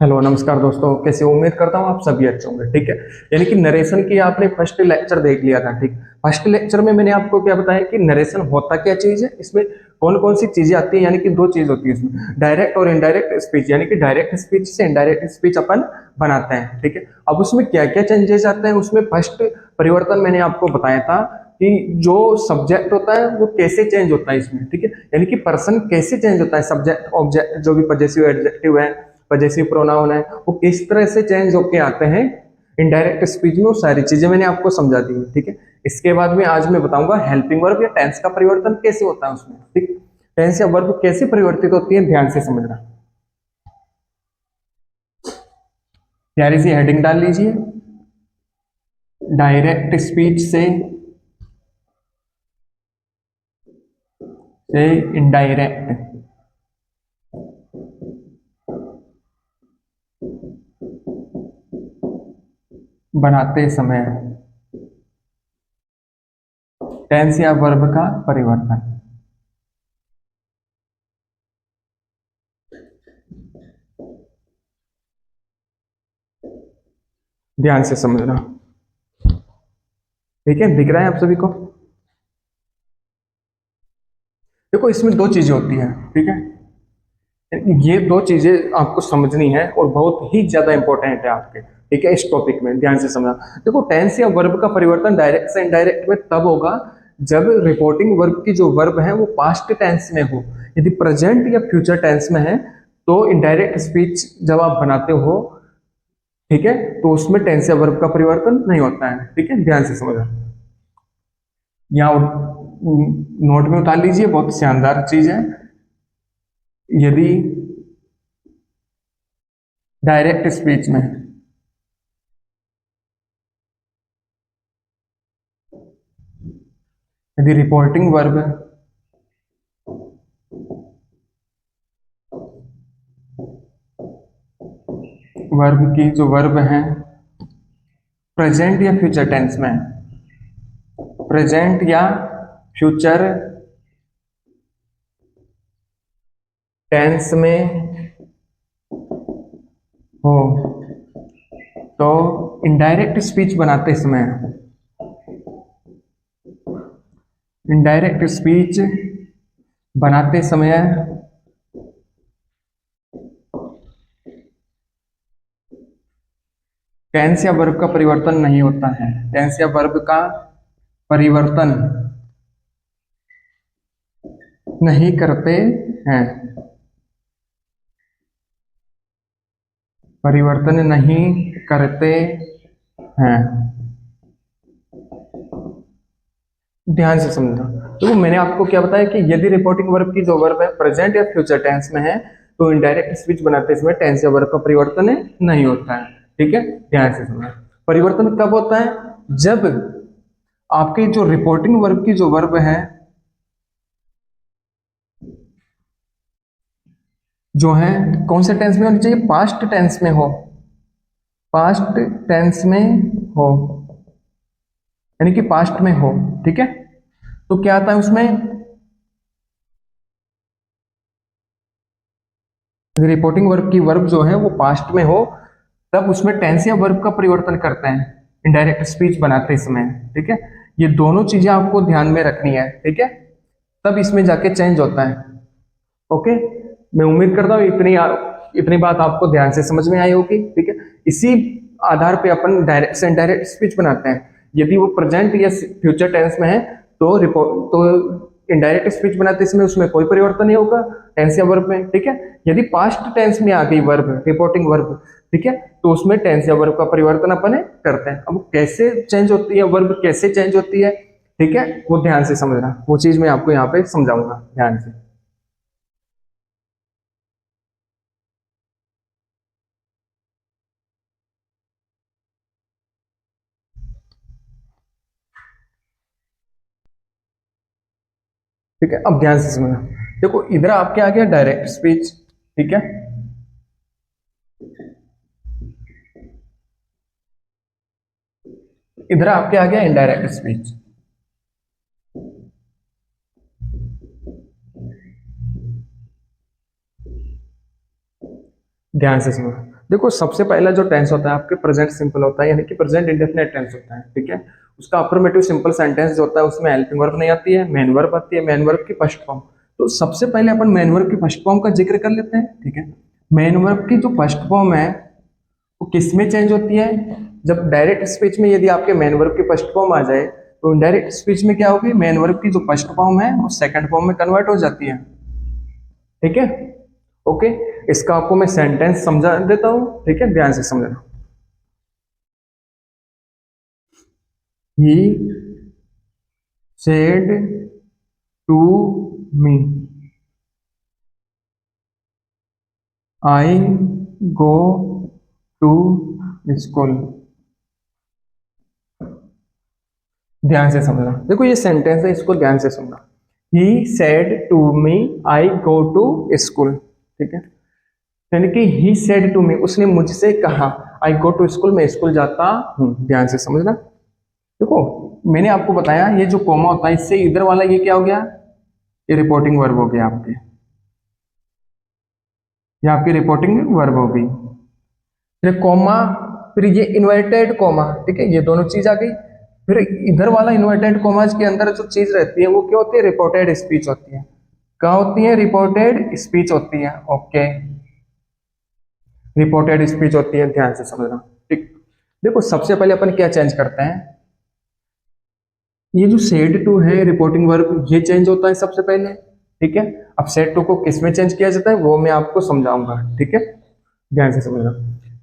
Hello नमस्कार दोस्तों, कैसे हो? उम्मीद करता हूँ आप सभी अच्छे होंगे। ठीक है, यानी कि नरेशन की आपने फर्स्ट लेक्चर देख लिया था। ठीक, फर्स्ट लेक्चर में मैंने आपको क्या बताया कि नरेशन होता क्या चीज है, इसमें कौन कौन सी चीजें आती है। यानी कि दो चीज होती है इसमें, डायरेक्ट और इनडायरेक्ट स्पीच। यानी कि डायरेक्ट स्पीच से इनडायरेक्ट स्पीच अपन बनाते हैं। ठीक है, अब उसमें क्या क्या चेंजेस आते हैं, उसमें फर्स्ट परिवर्तन मैंने आपको बताया था कि जो सब्जेक्ट होता है वो कैसे चेंज होता है इसमें। ठीक है, यानी कि पर्सन कैसे चेंज होता है, सब्जेक्ट ऑब्जेक्ट जो भी पजेसिव एडजेक्टिव है, पजेसिव प्रोनाउन है, वो किस तरह से चेंज होके आते हैं इनडायरेक्ट स्पीच में। वो सारी चीजें मैंने आपको समझा दी। ठीक है, इसके बाद में आज मैं बताऊंगा हेल्पिंग वर्ब या टेंस का परिवर्तन कैसे होता है उसमें। ठीक, टेंस या वर्ब कैसे परिवर्तित होती है, ध्यान से समझना। प्यारी सी हेडिंग डाल लीजिए, डायरेक्ट स्पीच से इनडायरेक्ट बनाते समय टेंस या वर्ब का परिवर्तन। ध्यान से समझना। ठीक है, दिख रहा है आप सभी को? देखो, इसमें दो चीजें होती हैं। ठीक है, ये दो चीजें आपको समझनी है और बहुत ही ज्यादा इंपॉर्टेंट है आपके। ठीक है, इस टॉपिक में ध्यान से समझना। देखो, टेंस या वर्ब का परिवर्तन डायरेक्ट से इनडायरेक्ट में तब होगा जब रिपोर्टिंग वर्ब की जो वर्ब है वो पास्ट टेंस में हो। यदि प्रेजेंट या फ्यूचर टेंस में है तो इनडायरेक्ट स्पीच जब आप बनाते हो, ठीक है, तो उसमें टेंस या वर्ब का परिवर्तन नहीं होता है। ठीक है, ध्यान से समझना। यहाँ नोट में उतार लीजिए, बहुत शानदार चीज है। यदि डायरेक्ट स्पीच में, यदि रिपोर्टिंग वर्ब वर्ब की जो वर्ब है प्रेजेंट या फ्यूचर टेंस में, प्रेजेंट या फ्यूचर टेंस में हो तो इनडायरेक्ट स्पीच बनाते समय, इनडायरेक्ट स्पीच बनाते समय टेंस या वर्ब का परिवर्तन नहीं होता है। टेंस या वर्ब का परिवर्तन नहीं करते हैं, परिवर्तन नहीं करते हैं। ध्यान से समझना। तो मैंने आपको क्या बताया कि यदि रिपोर्टिंग वर्ब की जो वर्ब है प्रेजेंट या फ्यूचर टेंस में है तो इनडायरेक्ट स्पीच बनाते समय टेंस या वर्ब का परिवर्तन नहीं होता है। ठीक है, ध्यान से समझना। परिवर्तन कब होता है? जब आपकी जो रिपोर्टिंग वर्ब की जो वर्ब है, जो है कौन से टेंस में होनी चाहिए? पास्ट टेंस में हो, पास्ट टेंस में हो, यानी कि पास्ट में हो। ठीक है, तो क्या आता है उसमें? रिपोर्टिंग वर्ब की वर्ब जो है वो पास्ट में हो तब उसमें टेंस या वर्ब का परिवर्तन करते हैं इनडायरेक्ट स्पीच बनाते समय। ठीक है, ये दोनों चीजें आपको ध्यान में रखनी है। ठीक है, तब इसमें जाके चेंज होता है। ओके, मैं उम्मीद करता हूँ इतनी बात आपको ध्यान से समझ में आई होगी। ठीक है, इसी आधार पे अपन डायरेक्ट से इनडायरेक्ट स्पीच बनाते हैं। यदि वो प्रेजेंट या फ्यूचर टेंस में है तो रिपोर्ट तो इनडायरेक्ट स्पीच बनाते समय उसमें कोई परिवर्तन नहीं होगा टेंस या वर्ब में। ठीक है, यदि पास्ट टेंस में आ गई वर्ब, रिपोर्टिंग वर्ब, ठीक है, तो उसमें टेंस या वर्ब का परिवर्तन अपन करते हैं। अब कैसे चेंज होती है वर्ब, कैसे चेंज होती है, ठीक है, वो ध्यान से समझना। वो चीज मैं आपको यहाँ पे समझाऊंगा ध्यान से। ठीक है, अब ध्यान से समझना। देखो, इधर आपके आ गया डायरेक्ट स्पीच। ठीक है, इधर आपके आ गया इनडायरेक्ट स्पीच। ध्यान से सुनो। देखो सबसे पहला जो टेंस होता है आपके प्रेजेंट सिंपल होता है, यानी कि प्रेजेंट इंडेफिनिट टेंस होता है, ठीक है। उसका अफर्मेटिव सिंपल सेंटेंस जो होता है उसमें हेल्पिंग वर्ब नहीं आती है, मेन वर्ब आती है, मेन वर्ब की फर्स्ट फॉर्म। तो सबसे पहले अपन मेन वर्ब की फर्स्ट फॉर्म का जिक्र कर लेते हैं, ठीक है। मेन वर्ब की जो फर्स्ट फॉर्म है वो किस में चेंज होती है? जब डायरेक्ट स्पीच में यदि आपके मेन वर्ब की फर्स्ट फॉर्म आ जाए तो डायरेक्ट स्पीच में क्या होगी, मेन वर्ब की जो फर्स्ट फॉर्म है वो सेकंड फॉर्म में कन्वर्ट हो जाती है, ठीक है। ओके, इसका आपको मैं सेंटेंस समझा देता हूं, ठीक है, ध्यान से समझना। He said to me I go to school. ध्यान से समझना, देखो ये सेंटेंस है, इसको ध्यान से सुनना। He said to me I go to school, ठीक है। यानी कि ही सेड टू मी, उसने मुझसे कहा, आई गो टू स्कूल, मैं स्कूल जाता हूं। ध्यान से समझना। देखो मैंने आपको बताया ये जो कोमा होता है इससे इधर वाला ये क्या हो गया, ये रिपोर्टिंग वर्ब हो गया आपके, ये आपकी रिपोर्टिंग वर्ब हो गई। फिर कोमा, फिर ये इन्वर्टेड कोमा, ठीक है, ये दोनों चीज आ गई। फिर इधर वाला इन्वर्टेड कोमाज के अंदर जो चीज रहती है वो क्या होती है, रिपोर्टेड स्पीच होती है। क्या होती है? रिपोर्टेड स्पीच होती है। ओके, रिपोर्टेड स्पीच होती है, ध्यान से समझना, ठीक। देखो सबसे पहले अपन क्या चेंज करते हैं, ये जो सेड टू है रिपोर्टिंग वर्ब ये चेंज होता है सबसे पहले, ठीक है। अब सेड टू को किस में चेंज किया जाता है वो मैं आपको समझाऊंगा, ठीक है, ध्यान से समझना।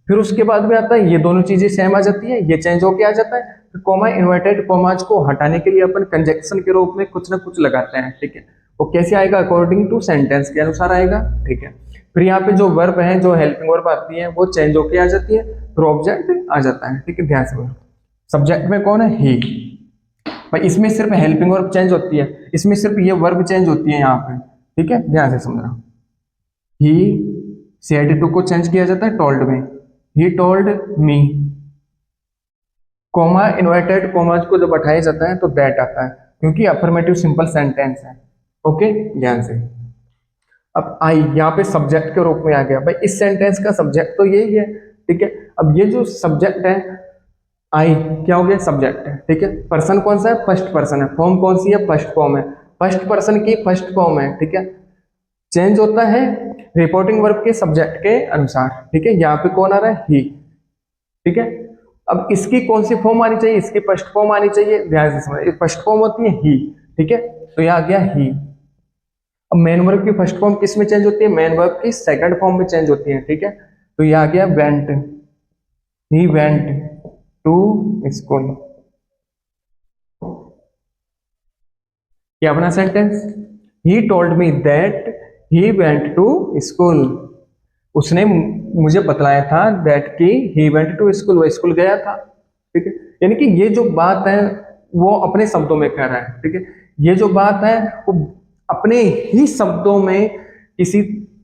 फिर उसके बाद में आता है ये दोनों चीजें सेम आ जाती है, ये चेंज होके आ जाता है। फिर कोमा इन्वर्टेड कोमाज को हटाने के लिए अपन कंजक्शन के रूप में कुछ ना कुछ लगाते हैं, ठीक है। वो कैसे आएगा? अकॉर्डिंग टू सेंटेंस के अनुसार आएगा, ठीक है। फिर यहाँ पे जो वर्ब है, जो हेल्पिंग वर्ब आती है वो चेंज होके आ जाती है, फिर ऑब्जेक्ट आ जाता है, ठीक है, ध्यान से। सब्जेक्ट में कौन है? ही। भाई इसमें सिर्फ हेल्पिंग वर्ब चेंज होती है, इसमें सिर्फ ये वर्ब चेंज होती है यहाँ पे, ठीक है, ध्यान से समझना। ही सेड टू को चेंज किया जाता है टोल्ड में, ही told me. Comma inverted commas को जब हटाया जाता है तो दैट आता है, क्योंकि अफर्मेटिव सिंपल सेंटेंस है। ओके, ध्यान से। अब आई यहाँ पे सब्जेक्ट के रूप में आ गया, भाई इस सेंटेंस का सब्जेक्ट तो यही है, ठीक है। अब ये जो सब्जेक्ट है आई क्या हो गया? सब्जेक्ट है, ठीक है। पर्सन कौन सा है? फर्स्ट पर्सन है। फॉर्म कौन सी है? फर्स्ट फॉर्म है, फर्स्ट पर्सन की फर्स्ट फॉर्म है, ठीक है। चेंज होता है रिपोर्टिंग वर्ब के सब्जेक्ट के अनुसार, ठीक है। यहाँ पे कौन आ रहा है? ही, ठीक है। अब इसकी कौन सी फॉर्म आनी चाहिए? इसकी फर्स्ट फॉर्म आनी चाहिए, ध्यान से समझ। फर्स्ट फॉर्म होती है ही, ठीक है, तो यह आ गया ही। अब मेन वर्ब की फर्स्ट फॉर्म किस में चेंज होती है? मेन वर्ब की सेकंड फॉर्म में चेंज होती है, ठीक है, तो यह आ गया went, he went to school. क्या बना sentence? He told me that he went to school. उसने मुझे बतलाया था दैट कि ही वेंट टू स्कूल, वो स्कूल गया था, ठीक है। यानी कि ये जो बात है वो अपने शब्दों में कह रहा है, ठीक है। ये जो बात है वो अपने ही शब्दों में, किसी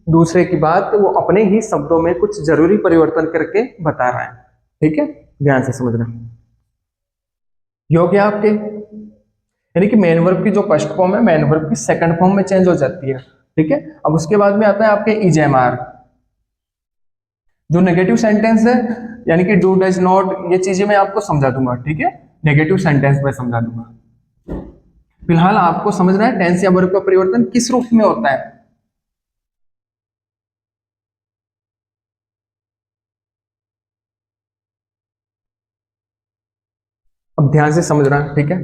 दूसरे की बात वो अपने ही शब्दों में कुछ जरूरी परिवर्तन करके बता रहा है, ठीक है, ध्यान से समझना। योग्य आपके, यानी कि मेन वर्ब की जो फर्स्ट फॉर्म है मेन वर्ब की सेकंड फॉर्म में चेंज हो जाती है, ठीक है। अब उसके बाद में आता है आपके इजेमार, जो नेगेटिव सेंटेंस है, यानी कि डू डज नॉट, ये चीजें मैं आपको समझा दूंगा, ठीक है, नेगेटिव सेंटेंस में समझा दूंगा। फिलहाल आपको समझना है टेंस या वर्ब का परिवर्तन किस रूप में होता है। अब ध्यान से समझना, ठीक है।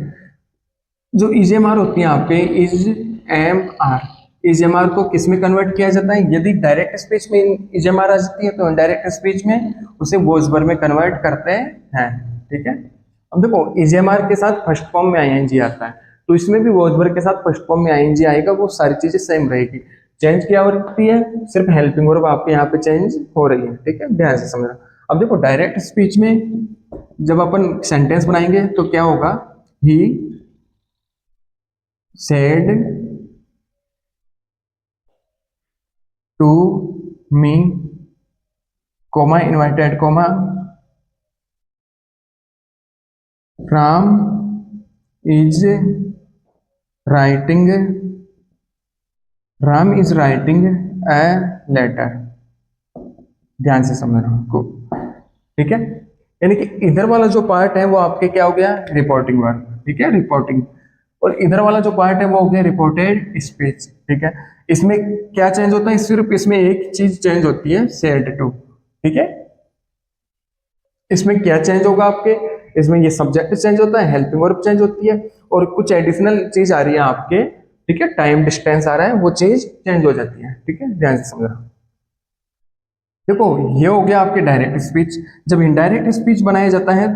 जो इजेमार होती है आपके इज एम आर, इजेमार को किस में कन्वर्ट किया जाता है? यदि डायरेक्ट स्पीच में इजेमार आ जाती है तो डायरेक्ट स्पीच में उसे वॉइस वर्ब में कन्वर्ट करते हैं, ठीक है। अब देखो इजेमार के साथ फर्स्ट फॉर्म में आईएनजी आता है, तो इसमें भी वॉइस वर्ब के साथ फर्स्ट फॉर्म में आईएनजी आएगा, वो सारी चीजें सेम रहेगी। चेंज क्या होती है? सिर्फ हेल्पिंग वर्ब आपके यहाँ पे चेंज हो रही है, ठीक है, ध्यान से समझना। अब देखो डायरेक्ट स्पीच में जब अपन सेंटेंस बनाएंगे तो क्या होगा? ही said to me, comma invited comma Ram is writing, Ram is writing a letter, ध्यान से समझना को, ठीक है। यानी कि इधर वाला जो पार्ट है वो आपके क्या हो गया, रिपोर्टिंग वर्ब, ठीक है, रिपोर्टिंग। और इधर वाला जो पार्ट है वो हो गया रिपोर्टेड स्पीच, ठीक है। इसमें क्या चेंज होता है, सिर्फ इसमें एक चीज चेंज होती है, सेड टू, ठीक है। इसमें क्या चेंज होगा आपके, इसमें ये सब्जेक्ट चेंज होता है, हेल्पिंग वर्ब चेंज होती है, और कुछ एडिशनल चीज आ रही है आपके, ठीक है, टाइम डिस्टेंस आ रहा है, वो चीज चेंज हो जाती है, ठीक है, ध्यान से समझना। देखो ये हो गया आपके डायरेक्ट स्पीच। जब इनडायरेक्ट स्पीच बनाया जाता है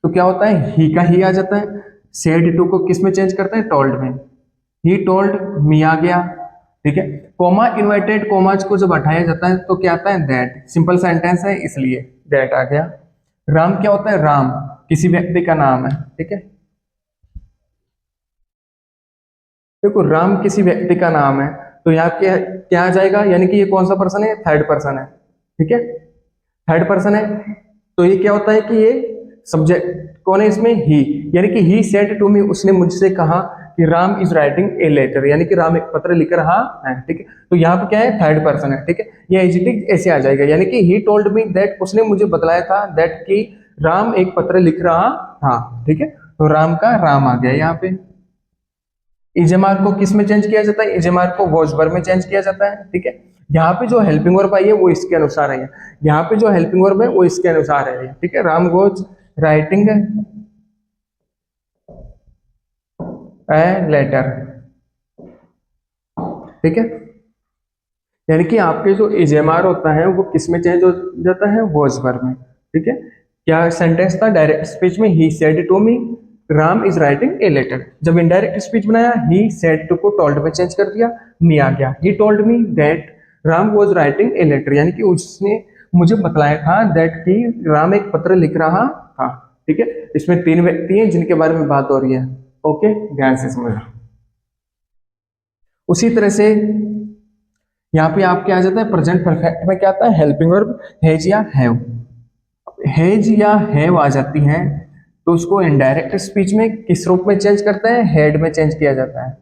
तो क्या होता है, ही का ही आ जाता है, सेड टू को किस में चेंज करता है, टोल्ड में, ही टोल्ड मी आ गया, ठीक है। कोमा इन्वर्टेड कोमाज को जब हटाया जाता है तो क्या आता है, दैट, सिंपल सेंटेंस है इसलिए दैट आ गया। राम क्या होता है, राम किसी व्यक्ति का नाम है, ठीक है। देखो राम किसी व्यक्ति का नाम है, तो यहाँ क्या क्या आ जाएगा, यानी कि ये कौन सा पर्सन है, थर्ड पर्सन है, ठीक है, थर्ड पर्सन है। तो ये क्या होता है कि ये सब्जेक्ट कौन है इसमें, ही, यानी कि ही सेड टू मी, उसने मुझसे कहा कि Ram is writing a letter, यानी कि राम एक पत्र लिख रहा है, ठीक है। तो यहाँ पे क्या है, थर्ड पर्सन है, ठीक है। ये एडजेक्टिव ऐसे आ जाएगा, यानी कि ही टोल्ड मी दैट, उसने मुझे बतलाया था, दैट कि राम एक पत्र लिख रहा था, ठीक है। तो राम का राम आ गया यहाँ पे। इजेमार को किस में चेंज किया जाता है, इजेमार को वॉज वर्ब में चेंज किया जाता है, ठीक है। यहाँ पे जो हेल्पिंग वर्ब आई है वो इसके अनुसार आई है, यहाँ पे जो हेल्पिंग वर्ब है वो इसके अनुसार है, ठीक है। Ram goes writing a letter, ठीक है। यानी कि आपके जो इजेमार होता है वो किस में चेंज हो जाता है, वॉज वर्ब में, ठीक है। क्या सेंटेंस था, डायरेक्ट स्पीच में he said to me Ram is writing a letter. जब इनडायरेक्ट स्पीच बनाया, ही सेड टू को टोल्ड में चेंज कर दिया, मी आ गया। He told me that Ram was writing a letter, यानी कि उसने मुझे बतलाया था दैट कि राम एक पत्र लिख रहा था, ठीक है। इसमें तीन व्यक्ति हैं जिनके बारे में बात हो रही है, ओके, ध्यान से समझना। उसी तरह से यहाँ पे आपके आ जाता है प्रेजेंट परफेक्ट में क्या आता है, हेल्पिंग वर्ब हैज या हैव। हैज या हैव आ जाती है तो उसको इनडायरेक्ट स्पीच में किस रूप में चेंज करते हैं, हेड में चेंज किया जाता है।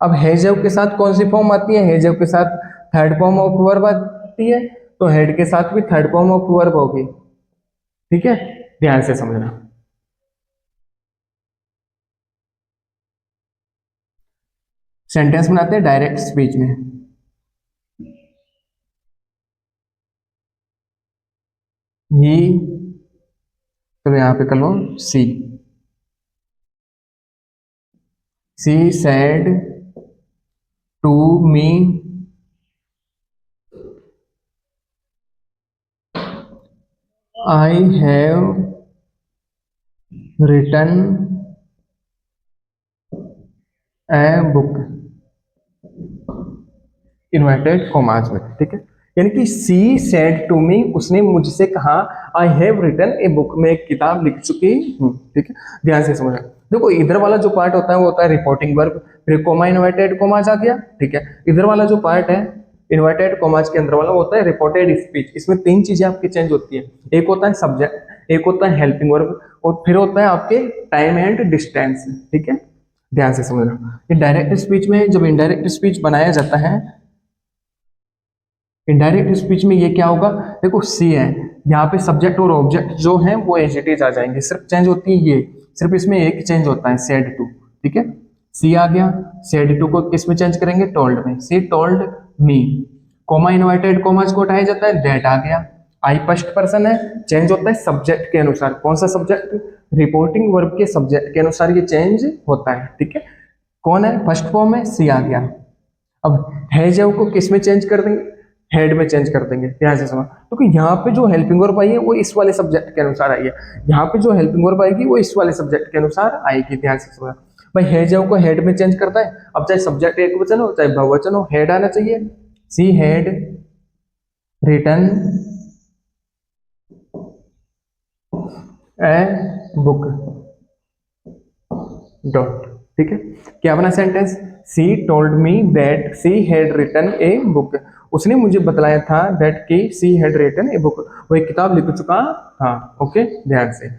अब हैजव के साथ कौन सी फॉर्म आती है, हैजव के साथ थर्ड फॉर्म ऑफ वर्ब आती है, तो हेड के साथ भी थर्ड फॉर्म ऑफ वर्ब होगी, ठीक है, ध्यान से समझना। सेंटेंस बनाते हैं डायरेक्ट स्पीच में, ही, चलो यहाँ पे कर लो she, she said to me I have written a book, inverted commas में, ठीक है। यानी कि सी सेड टू मी, उसने मुझसे कहा, I have written a book, मैं एक किताब लिख चुकी हूँ, ठीक है, ध्यान से समझना। देखो इधर वाला जो पार्ट होता है वो होता है रिपोर्टिंग वर्ब, फिर कोमा इन्वर्टेड कोमास आ गया, ठीक है। इधर वाला जो पार्ट है इन्वर्टेड कोमास के अंदर वाला होता है रिपोर्टेड स्पीच। इसमें तीन चीजें आपकी चेंज होती है, एक होता है सब्जेक्ट, एक होता है हेल्पिंग वर्ब, और फिर होता है आपके टाइम एंड डिस्टेंस, ठीक है, ध्यान से समझना। ये डायरेक्ट स्पीच में जब इनडायरेक्ट स्पीच बनाया जाता है, इनडायरेक्ट स्पीच में ये क्या होगा, देखो सी है, यहाँ पे सब्जेक्ट और ऑब्जेक्ट जो है वो एज इट इज आ जाएंगे, सिर्फ चेंज होती है ये, सिर्फ इसमें एक चेंज होता है, सेड टू, ठीक है। सी आ गया, सेड टू को किस में चेंज करेंगे, टोल्ड में, सी told me. Comma inverted commas को हटाया जाता है, दैट आ गया। आई फर्स्ट पर्सन है, चेंज होता है सब्जेक्ट के अनुसार, कौन सा सब्जेक्ट, रिपोर्टिंग वर्ब के सब्जेक्ट के अनुसार ये चेंज होता है, ठीक है। कौन है, फर्स्ट फॉर्म है, सी आ गया। अब हैज को किस में चेंज कर देंगे, हेड में चेंज कर देंगे, ध्यान से समझ, क्योंकि यहाँ पे जो हेल्पिंग वर्ब आई है वो इस वाले सब्जेक्ट के अनुसार आई है, यहाँ पे जो हेल्पिंग वर्ब आएगी वो इस वाले सब्जेक्ट के अनुसार आएगी, ध्यान से समझ। भाई हैज को हेड में चेंज करता है, अब चाहे सब्जेक्ट एक वचन हो चाहे बहुवचन हो, हेड आना चाहिए। She had written a book dot, ठीक है। क्या बना sentence, she told me that she had written a book, उसने मुझे बतलाया था दैट कि she had written a book, वो एक किताब लिख चुका हाँ, ओके, ध्यान से।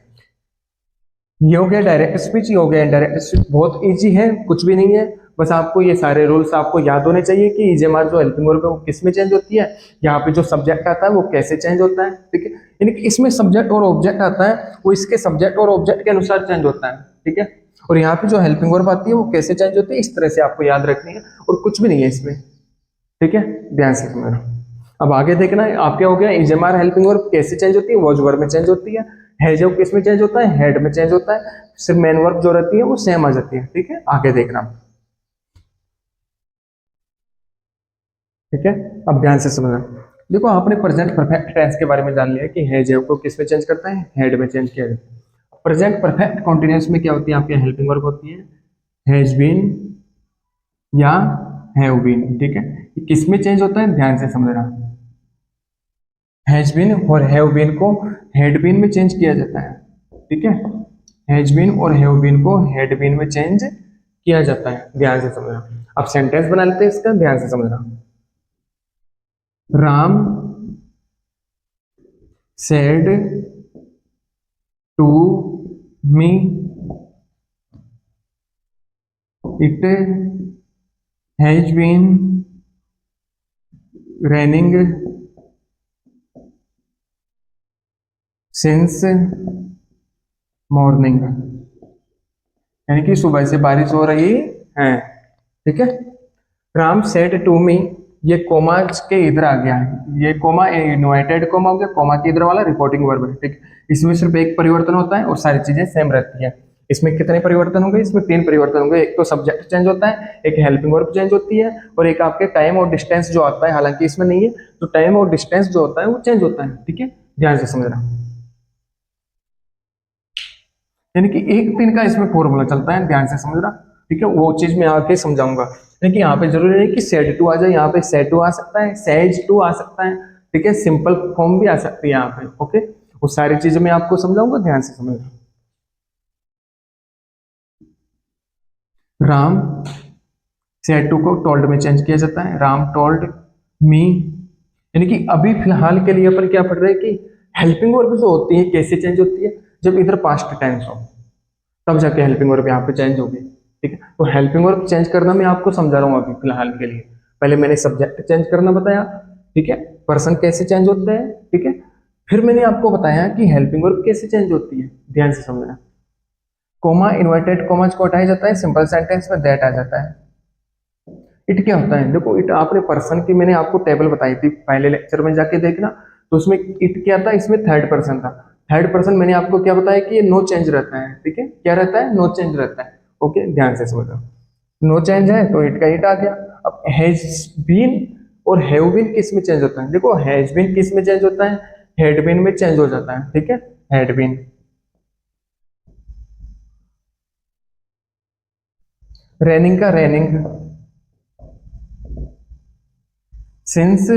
ये हो गया डायरेक्ट स्पीच, ये हो गया इनडायरेक्ट स्पीच, बहुत इजी है, कुछ भी नहीं है, बस आपको ये सारे रूल्स आपको याद होने चाहिए कि ईजेमार जो हेल्पिंग वर्ब है वो किस में चेंज होती है, यहाँ पे जो सब्जेक्ट आता है वो कैसे चेंज होता है, ठीक है। यानी कि इसमें सब्जेक्ट और ऑब्जेक्ट आता है, वो इसके सब्जेक्ट और ऑब्जेक्ट के अनुसार चेंज होता है, ठीक है। और यहाँ पे जो हेल्पिंग वर्ब आती है वो कैसे चेंज होती है, इस तरह से आपको याद रखनी है, और कुछ भी नहीं है इसमें, ठीक है। ध्यान से समझना। अब आगे देखना है, आप क्या हो गया, इजेमार हेल्पिंग वर्ब कैसे चेंज होती है, वॉज वर्ब में चेंज होती है जो किस में चेंज होता है, हेड में चेंज होता है, सिर्फ मेन वर्ब जो रहती है वो सेम आ जाती है, ठीक है। आगे देखना, ठीक है। अब ध्यान से समझना, देखो आपने प्रेजेंट परफेक्ट टेंस के बारे में जान लिया कि हैज को किस में चेंज करता है, हेड में चेंज किया जाता है। प्रेजेंट परफेक्ट कॉन्टिन्यूअस में क्या होती है, आपकी हेल्पिंग वर्ब होती है हैज बीन या हैव बीन, ठीक है। ये किस में चेंज होता है, ध्यान से समझना, हैज बीन और हैव बीन को हेड बीन में चेंज किया जाता है, ठीक है। हैज बीन और हैव बीन को हेड बीन में चेंज किया जाता है, ध्यान से समझना। अब सेंटेंस बना लेते हैं इसका, ध्यान से समझना। Ram said to me it has been raining since morning, यानी कि सुबह से बारिश हो रही है, ठीक है। राम सेड टू मी, ये कोमा के इधर आ गया है, ये कोमा इनवाइटेड कोमा हो गया, कोमा के इधर वाला रिपोर्टिंग वर्ब है, ठीक। इसमें सिर्फ एक परिवर्तन होता है और सारी चीजें सेम रहती है। इसमें कितने परिवर्तन होंगे, इसमें 3 परिवर्तन होंगे। एक तो सब्जेक्ट चेंज होता है, एक हेल्पिंग वर्ब चेंज होती है, और एक आपके टाइम और डिस्टेंस जो आता है, हालांकि इसमें नहीं है, तो टाइम और डिस्टेंस जो होता है वो चेंज होता है, ठीक है। ध्यान से समझना, यानी कि एक दिन का इसमें फॉर्मूला चलता है, ध्यान से समझना, ठीक है। वो चीज मैं आके समझाऊंगा, लेकिन यहाँ पे जरूरी नहीं कि सेड टू आ जाए, यहाँ पे सेड टू आ सकता है, सेज टू आ सकता है, ठीक है। सिंपल फॉर्म भी आ सकती है यहाँ पे, ओके। वो सारी चीजें मैं आपको समझाऊंगा, ध्यान से समझना। राम सेड टू को टोल्ड में चेंज किया जाता है, राम टोल्ड मी, यानी कि अभी फिलहाल के लिए अपन क्या पढ़ रहे हैं कि हेल्पिंग वर्ब जो होती है कैसे चेंज होती है, जब इधर पास्ट टेंस हो तब जाके हेल्पिंग वर्ब यहाँ पे चेंज होगी, ठीक है। तो हेल्पिंग वर्ब चेंज करना मैं आपको समझा रहा हूँ अभी फिलहाल के लिए। पहले मैंने सब्जेक्ट चेंज करना बताया, ठीक है, पर्सन कैसे चेंज होता है, ठीक है। फिर मैंने आपको बताया कि हेल्पिंग वर्ब कैसे चेंज होती है, ध्यान से समझना। कोमा इन्वर्टेड कोमास को हटाया जाता है, सिंपल सेंटेंस में दैट आ जाता है। इट क्या होता है, देखो इट आपने पर्सन की मैंने आपको टेबल बताई थी पहले लेक्चर में, जाके देखना। तो उसमें इट क्या था, इसमें थर्ड पर्सन था। थर्ड पर्सन मैंने आपको क्या बताया कि ये नो चेंज रहता है, ठीक है। क्या रहता है, नो चेंज रहता है, ओके। ध्यान से समझो, नो चेंज है तो इट का इट आ गया। अब हैज बीन और हैव बीन किस में चेंज होता है, देखो हैज बीन किस में चेंज होता है, हैड बीन में चेंज हो जाता है, ठीक है। हैड बीन, रैनिंग का रैनिंग, सिंस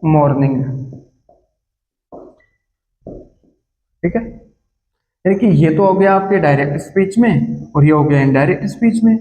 मॉर्निंग, ठीक है। यानी कि ये तो हो गया आपके डायरेक्ट स्पीच में, और ये हो गया इनडायरेक्ट स्पीच में।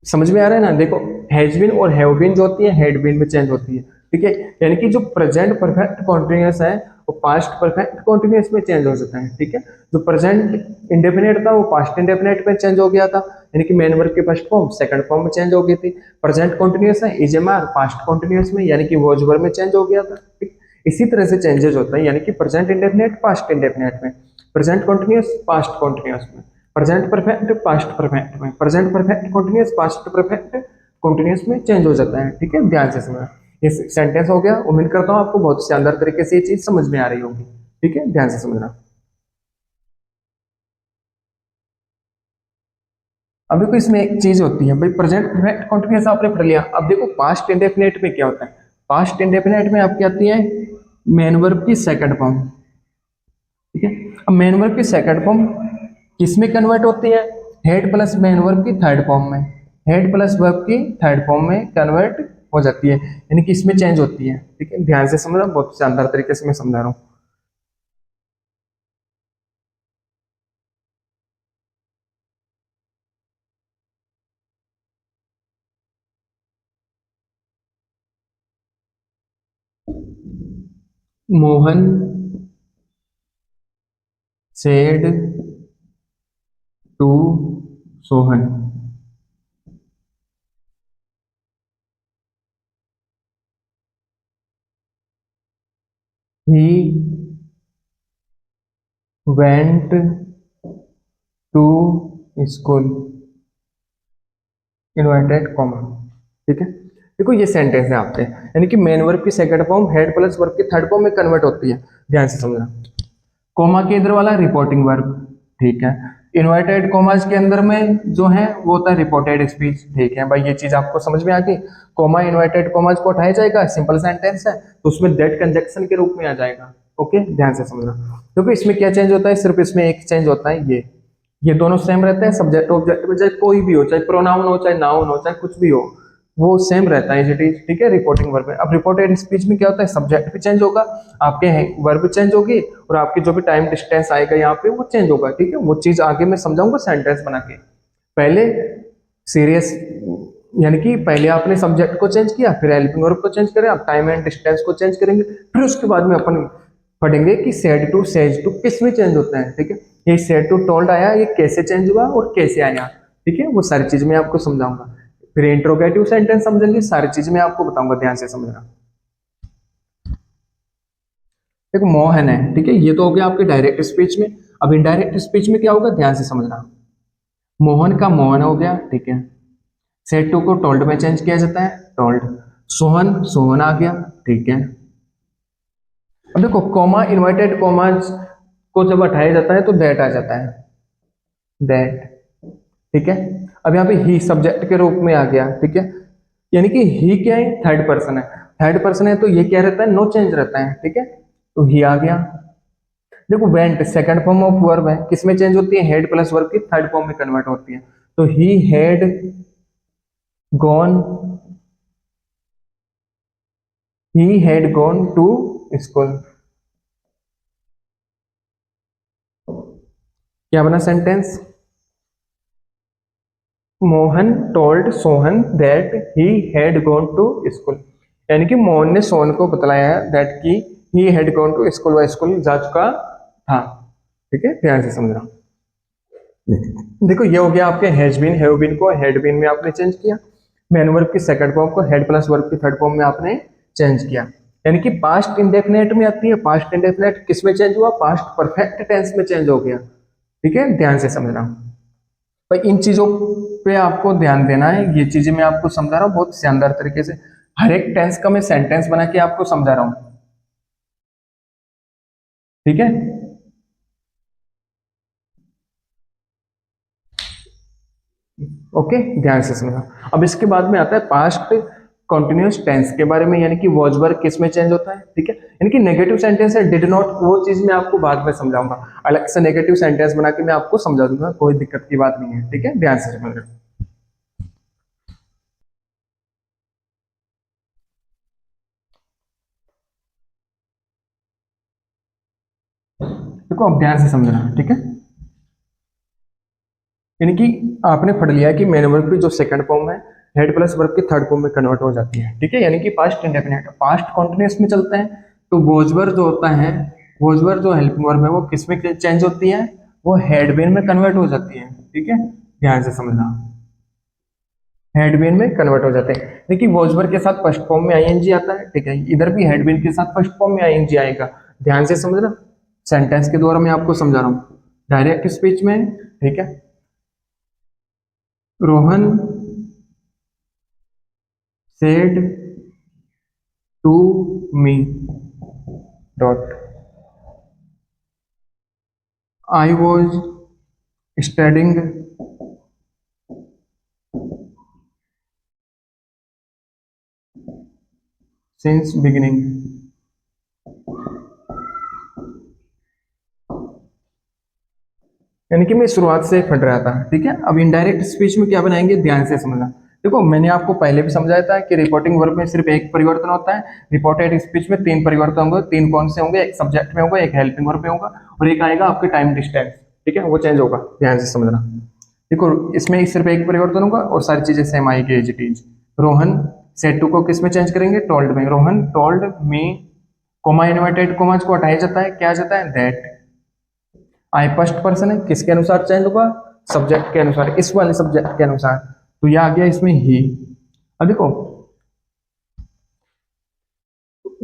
समझ में आ रहा है ना, देखो हैज बीन और हैव बीन जो होती है हैड बीन में चेंज होती है, ठीक है। यानी कि जो प्रेजेंट परफेक्ट कॉन्टिन्यूअस है वो पास्ट परफेक्ट कॉन्टिन्यूअस में चेंज हो जाता है, ठीक है। जो प्रेजेंट इंडेफिनेट था वो पास्ट इंडेफिनेट में चेंज हो गया था, यानी कि मेन वर्ब की फर्स्ट फॉर्म सेकंड फॉर्म में चेंज हो गई थी। प्रेजेंट कॉन्टिन्यूअस है इजेमार पास्ट कॉन्टिन्यूअस में, यानी कि वॉज वर्ब में चेंज हो गया था, ठीक। इसी तरह से चेंजेस होता है, यानी कि प्रेजेंट इंडेफिनेट पास्ट इंडेफिनेट में, प्रेजेंट कॉन्टिन्यूअस पास्ट कॉन्टिन्यूअस में, प्रेजेंट परफेक्ट पास्ट परफेक्ट में, present perfect continuous past perfect continuous में चेंज हो जाता है, ठीक है। ध्यान से समझना, ये सेंटेंस हो गया। उम्मीद करता हूँ आपको बहुत शानदार तरीके से ये चीज समझ में आ रही होगी, ठीक है। ध्यान से समझना। अभी को इसमें एक चीज होती है भाई, प्रेजेंट परफेक्ट कॉन्टिन्यूअस आपने पढ़ लिया। अब देखो पास्ट इंडेफिनेट में क्या होता है, पास्ट इंडेफिनेट में आपकी आती है मेन वर्ब की सेकंड फॉर्म, ठीक है। अब मेन वर्ब की सेकंड फॉर्म किस में कन्वर्ट होती है, हेड प्लस मेन वर्ब की थर्ड फॉर्म में, हेड प्लस वर्ब की थर्ड फॉर्म में कन्वर्ट हो जाती है, यानी कि इसमें चेंज होती है, ठीक है। ध्यान से समझना, बहुत शानदार तरीके से मैं समझा रहा हूँ। Mohan said to Sohan. He went to school inverted comma. ठीक है, देखो ये सेंटेंस है आपके, यानी कि मेन वर्ब की second form had plus verb की थर्ड फॉर्म में कन्वर्ट होती है, ध्यान से समझना। कॉमा के इधर वाला रिपोर्टिंग वर्ब, ठीक है। इन्वर्टेड कॉमास के अंदर में जो है वो होता है रिपोर्टेड स्पीच, ठीक है भाई, ये चीज आपको समझ में आ गई। कॉमा इन्वर्टेड कॉमास को उठाया जाएगा, सिंपल सेंटेंस है तो उसमें दैट कंजक्शन के रूप में आ जाएगा। ओके, ध्यान से समझना। क्योंकि इसमें क्या चेंज होता है, सिर्फ इसमें एक चेंज होता है, ये दोनों सेम रहते हैं, सब्जेक्ट ऑब्जेक्ट में चाहे कोई भी हो, चाहे प्रोनाउन हो चाहे नाउन हो चाहे कुछ भी हो, वो सेम रहता है एज, ठीक है, रिपोर्टिंग वर्ब में। अब रिपोर्टेड स्पीच में क्या होता है, सब्जेक्ट भी चेंज होगा, आपके वर्ब चेंज होगी, और आपकी जो भी टाइम डिस्टेंस आएगा यहाँ पे वो चेंज होगा, ठीक है। वो चीज आगे मैं समझाऊंगा सेंटेंस बना के। पहले सीरियस, यानी कि पहले आपने सब्जेक्ट को चेंज किया, फिर हेल्पिंग वर्ब को चेंज करें, आप टाइम एंड डिस्टेंस को चेंज करेंगे, फिर उसके बाद में अपन पढ़ेंगे कि सेड टू सेज टू किस में चेंज होता है, ठीक है। ये सेड टू टोल्ड आया, ये कैसे चेंज हुआ और कैसे आया, ठीक है, वो सारी चीज मैं आपको समझाऊंगा। फिर इंट्रोगेटिव सेंटेंस समझेंगे, सारी चीज मैं आपको बताऊंगा, ध्यान से समझना। एक मोहन है, ठीक है, ये तो हो गया आपके डायरेक्ट स्पीच में। अब इनडायरेक्ट स्पीच में क्या होगा, ध्यान से समझना। मोहन का मोहन हो गया, ठीक है, सेड टू को टोल्ड में चेंज किया जाता है, टोल्ड। सोहन, सोहन आ गया, ठीक है। अब देखो कॉमा इन्वर्टेड कॉमास को जब हटाया जाता है तो दैट आ जाता है, दैट, ठीक है। अब यहाँ पे ही सब्जेक्ट के रूप में आ गया, ठीक है, यानी कि ही क्या है, थर्ड पर्सन है, थर्ड पर्सन है तो ये क्या रहता है, नो चेंज रहता है, ठीक है, तो ही आ गया। देखो went second form of verb है, किसमें चेंज होती है, हेड प्लस वर्ब की थर्ड फॉर्म में कन्वर्ट होती है, तो he had gone, he had gone to school. क्या बना sentence, Mohan told Sohan that he had gone to school, यानी कि मोहन ने सोहन को बतलाया दैट की he had gone to school, वह स्कूल जा चुका था, ठीक है, ध्यान से समझना। देखो ये हो गया आपके हैज बीन, हैव बीन को हैड बीन में आपने चेंज किया, मैन वर्ब की सेकंड फॉर्म को हेड प्लस वर्ब की थर्ड फॉर्म में आपने चेंज किया, यानी कि पास्ट इंडेफिनेट में आती है, पास्ट इंडेफिनेट किस में चेंज हुआ, पास्ट परफेक्ट टेंस में चेंज हो गया, ठीक है, ध्यान से समझना। भाई इन चीजों पे आपको ध्यान देना है, ये चीजें मैं आपको समझा रहा हूँ बहुत शानदार तरीके से, हर एक टेंस का मैं सेंटेंस बना के आपको समझा रहा हूँ, ठीक है। ओके, ध्यान से समझना। अब इसके बाद में आता है पास्ट कॉन्टिन्यूस टेंस के बारे में, यानी कि वॉज वर्ब किस में चेंज होता है, ठीक है, यानी कि नेगेटिव सेंटेंस है डिड नॉट, वो चीज मैं आपको बाद में समझाऊंगा, अलग से नेगेटिव सेंटेंस बना के मैं आपको समझा दूंगा, कोई दिक्कत की बात नहीं है, ठीक है, ध्यान से समझना। देखो अब ध्यान से समझना, ठीक है, यानी कि आपने पढ़ लिया कि मेन वर्ब की जो सेकंड फॉर्म है हेड प्लस वर्ब की थर्ड फॉर्म में कन्वर्ट हो जाती है, ठीक है, यानी कि पास्ट इंडेफिनिट पास्ट कॉन्टिन्यूस में चलते हैं, तो वॉज वर्ब जो होता है, वॉज वर्ब जो हेल्पिंग वर्ब है वो किस में चेंज होती है, वो हेड बीन में कन्वर्ट हो जाती है, ठीक है, ध्यान से समझना, हेड बीन में कन्वर्ट हो जाते हैं। देखिए वॉज वर्ब के साथ फर्स्ट फॉर्म में आईएनजी आता है, ठीक है, इधर भी हेड बीन के साथ फर्स्ट फॉर्म में आईएनजी आएगा, ध्यान से समझना, सेंटेंस के द्वारा मैं आपको समझा रहा हूँ, डायरेक्ट स्पीच में, ठीक है, Rohan said to me dot I was studying since beginning, यानी कि मैं शुरुआत से पढ़ रहा था, ठीक है। अब इनडायरेक्ट स्पीच में क्या बनाएंगे, ध्यान से समझना। देखो मैंने आपको पहले भी समझाया था कि रिपोर्टिंग वर्ब में सिर्फ एक परिवर्तन होता है, रिपोर्टेड स्पीच में तीन परिवर्तन होंगे, तीन कौन से होंगे, एक सब्जेक्ट में होगा, एक हेल्पिंग वर्ब में होगा, और एक आएगा आपके टाइम डिस्टेंस, ठीक है, वो चेंज होगा, ध्यान से समझना। देखो इसमें सिर्फ एक परिवर्तन होगा और सारी चीजें सेम आएगी as it is. Rohan said to को किस में चेंज करेंगे, टोल्ड में, Rohan told me, comma inverted commas को हटाया जाता है, क्या आ जाता है, दैट। आई फर्स्ट पर्सन है, किसके अनुसार चेंज होगा, सब्जेक्ट के अनुसार, इस वाले सब्जेक्ट के अनुसार, तो यह आ गया इसमें ही। अब देखो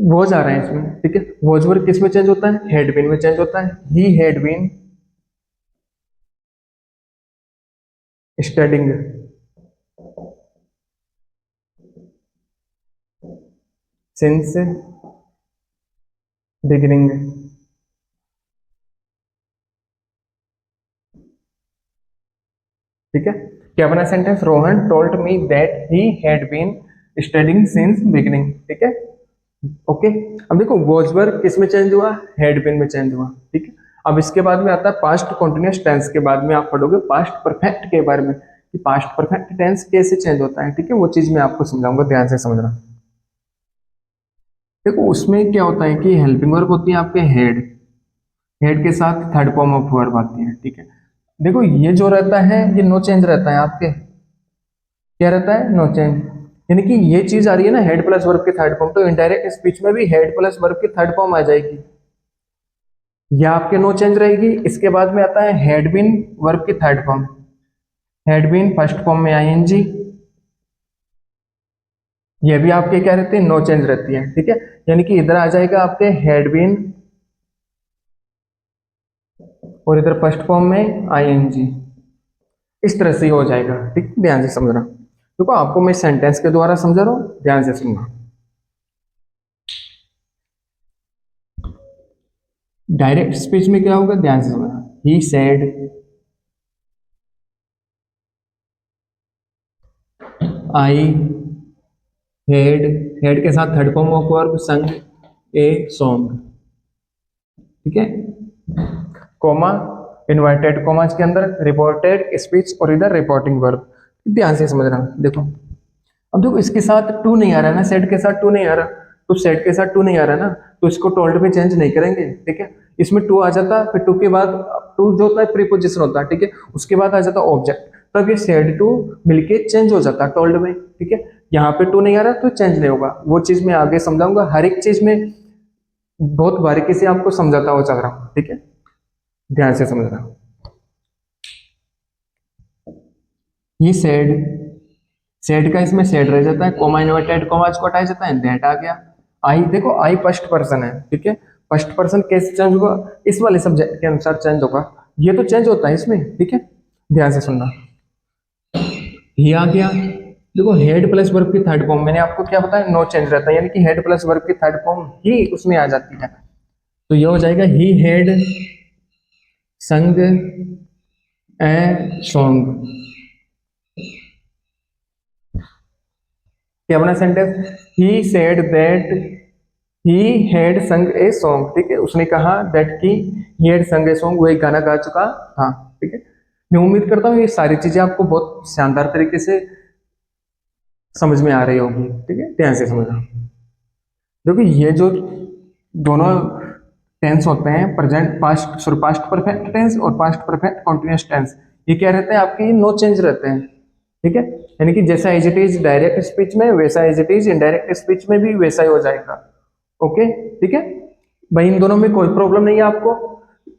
वॉज आ रहा है इसमें, ठीक है, वॉज वर्ब किस में चेंज होता है, हैड बीन में चेंज होता है। He had been studying since beginning. ठीक है, क्या बना sentence, Rohan told me that he had been studying since beginning. ठीक है, ओके। अब देखो वॉज वर्ब किस में चेंज हुआ, हैड बीन में चेंज हुआ। ठीक है, अब इसके बाद में आता है पास्ट कॉन्टिन्यूअस टेंस के बाद में आप पढ़ोगे पास्ट परफेक्ट के बारे में, कि पास्ट परफेक्ट टेंस कैसे चेंज होता है। ठीक है, वो चीज मैं आपको समझाऊंगा, ध्यान से समझना। देखो उसमें क्या होता है कि हेल्पिंग वर्ब होती है आपके हेड, हेड के साथ थर्ड फॉर्म ऑफ वर्ब आती है। ठीक है, देखो ये जो रहता है ये नो चेंज रहता है आपके, क्या रहता है, नो चेंज। यानी कि ये चीज आ रही है ना हेड प्लस वर्ब के थर्ड फॉर्म, तो इनडायरेक्ट स्पीच में भी हेड प्लस वर्ब की थर्ड फॉर्म आ जाएगी, यह आपके नो चेंज रहेगी। इसके बाद में आता है हैड बीन वर्ब की third form, had been first form में आईएनजी, ये भी आपके क्या रहते हैं, नो चेंज रहती है। ठीक है, यानी कि इधर आ जाएगा आपके हैड बीन और इधर फर्स्ट फॉर्म में आईएनजी, इस तरह से ही हो जाएगा। ठीक, ध्यान से समझना। देखो आपको मैं सेंटेंस के द्वारा समझा रहा हूं, ध्यान से सुनना। डायरेक्ट स्पीच में क्या होगा, ध्यान से समझना। He said I head, head के साथ थर्ड फॉर्म ऑफ वर्ब संग ए सॉन्ग। ठीक है, कोमा इन्वर्टेड कॉमास के अंदर रिपोर्टेड स्पीच और इधर रिपोर्टिंग वर्ब। ध्यान से समझना। देखो अब देखो इसके साथ टू नहीं आ रहा ना, सेड के साथ टू नहीं आ रहा, तो सेड के साथ टू नहीं आ रहा ना, तो इसको टोल्ड में चेंज नहीं करेंगे। ठीक है, इसमें टू आ जाता, फिर टू के बाद टू जो होता है प्रीपोजिशन होता है। ठीक है, उसके बाद आ जाता ऑब्जेक्ट, तब ये सेड टू मिलके चेंज हो जाता टोल्ड में। ठीक है, यहाँ पे टू नहीं आ रहा तो चेंज नहीं होगा, वो चीज मैं आगे समझाऊंगा, हर एक चीज में बहुत बारीकी से आपको समझाता हुआ चल रहा हूँ। ठीक है, ध्यान से समझना। ये सेड, सेड का इसमें सेड रह जाता है, कोमा इन्वर्टेड कोमा इसको हटाया जाता है, दैट आ गया। आई, देखो आई फर्स्ट पर्सन है। ठीक है, फर्स्ट पर्सन कैसे चेंज होगा, इस वाले सब्जेक्ट के अनुसार चेंज होगा, ये तो चेंज होता है इसमें। ठीक है, ध्यान से सुनना। ये आ गया, देखो हेड प्लस वर्ब की थर्ड फॉर्म मैंने आपको क्या बताया, नो चेंज रहता है, यानी कि हेड प्लस वर्ब की थर्ड फॉर्म ही उसमें आ जाती है, तो ये हो जाएगा ही हेड संग ए सॉन्ग। क्या बना sentence, he said that he had संग ए सॉन्ग। ठीक है, उसने कहा दैट की ही हैड संग ए सॉन्ग, वो एक गाना गा चुका था। ठीक है, मैं उम्मीद करता हूँ ये सारी चीजें आपको बहुत शानदार तरीके से समझ में आ रही होगी। ठीक है, ध्यान से समझना। देखो ये जो दोनों टेंस होते हैं, present past sorry past perfect tense और पास्ट परफेक्ट कॉन्टिन्यूअस टेंस, ये क्या रहते हैं आपके, नो चेंज रहते हैं। ठीक है, यानी कि जैसा as it is direct speech में, वैसा as it is indirect speech में भी वैसा ही हो जाएगा। ओके, ठीक है भाई, इन दोनों में कोई प्रॉब्लम नहीं है आपको।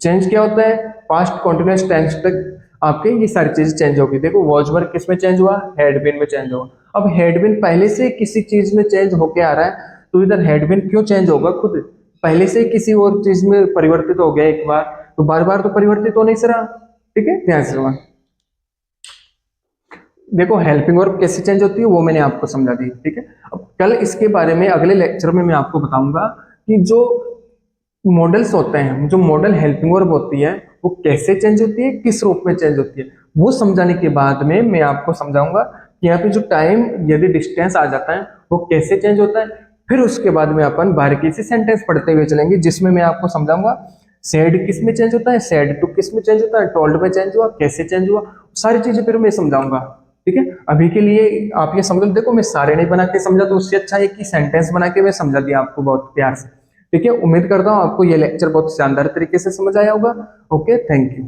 चेंज क्या होता है, पास्ट कॉन्टिन्यूअस टेंस तक आपके ये सारी चीज चेंज होगी। देखो वॉज वर्ब किस में चेंज हुआ, हैड बीन में चेंज हुआ। अब हैड बीन पहले से किसी चीज में चेंज होके आ रहा है, तो इधर हैड बीन क्यों चेंज होगा, खुद पहले से किसी और चीज में परिवर्तित हो गया एक बार, तो बार बार तो परिवर्तित हो नहीं सरा। ठीक है, ध्यान से सुना। देखो हेल्पिंग वर्ब कैसे चेंज होती है वो मैंने आपको समझा दी। ठीक है, अब कल इसके बारे में अगले लेक्चर में मैं आपको बताऊंगा कि जो मॉडल्स होते हैं, जो मॉडल हेल्पिंग वर्ब होती है वो कैसे चेंज होती है, किस रूप में चेंज होती है, वो समझाने के बाद में मैं आपको समझाऊंगा कि यहाँ पे जो टाइम यदि डिस्टेंस आ जाता है वो कैसे चेंज होता है। फिर उसके बाद में अपन बारीकी से सेंटेंस पढ़ते हुए चलेंगे, जिसमें मैं आपको समझाऊंगा सेड किस में चेंज होता है, सेड टू किस में चेंज होता है, टोल्ड में चेंज हुआ, कैसे चेंज हुआ, सारी चीजें फिर मैं समझाऊंगा। ठीक है, अभी के लिए आप ये समझ लो, देखो मैं सारे नहीं बना के समझा, तो उससे अच्छा है कि सेंटेंस बना के मैं समझा दिया आपको बहुत प्यार से। ठीक है, उम्मीद करता हूँ आपको ये लेक्चर बहुत शानदार तरीके से समझ आया होगा। Okay, thank you.